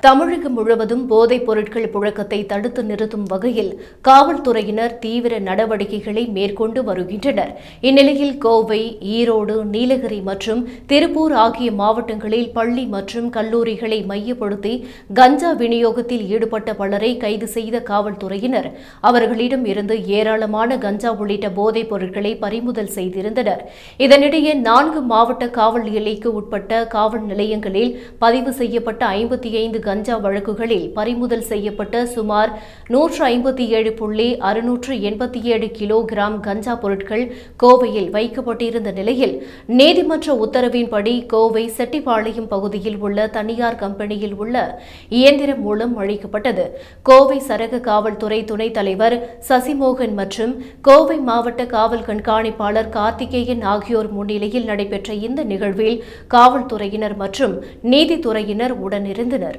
தமிழகம் முழுவதும் போதைப் பொருட்கள் புழக்கத்தை தடுத்து நிறுத்தும் வகையில் காவல்துறையினர் தீவிர நடவடிக்கைகளை மேற்கொண்டு வருகின்றனர். இந்நிலையில் கோவை, ஈரோடு, நீலகிரி மற்றும் திருப்பூர் ஆகிய மாவட்டங்களில் பள்ளி மற்றும் கல்லூரிகளை மையப்படுத்தி கஞ்சா விநியோகத்தில் ஈடுபட்ட பலரை கைது செய்த காவல்துறையினர் அவர்களிடம் இருந்து ஏராளமான கஞ்சா உள்ளிட்ட போதைப் பொருட்களை பறிமுதல் செய்திருந்தனர். இதனிடையே 4 மாவட்ட காவல் எல்லைக்கு உட்பட்ட காவல் நிலையங்களில் பதிவு செய்யப்பட்ட 55 கஞ்சா வழக்குகளில் பறிமுதல் செய்யப்பட்ட சுமார் 157.687 கிலோகிராம் கஞ்சா பொருட்கள் கோவையில் வைக்கப்பட்டிருந்த நிலையில் நீதிமன்ற உத்தரவின்படி கோவை செட்டிப்பாளையம் பகுதியில் உள்ள தனியார் கம்பெனியில் உள்ள இயந்திரம் மூலம் அழிக்கப்பட்டது. கோவை சரக காவல்துறை துணைத் தலைவர் சசிமோகன் மற்றும் கோவை மாவட்ட காவல் கண்காணிப்பாளர் கார்த்திகேயன் ஆகியோர் முன்னிலையில் நடைபெற்ற இந்த நிகழ்வில் காவல்துறையினர் மற்றும் நீதித்துறையினர் உடனிருந்தனர்.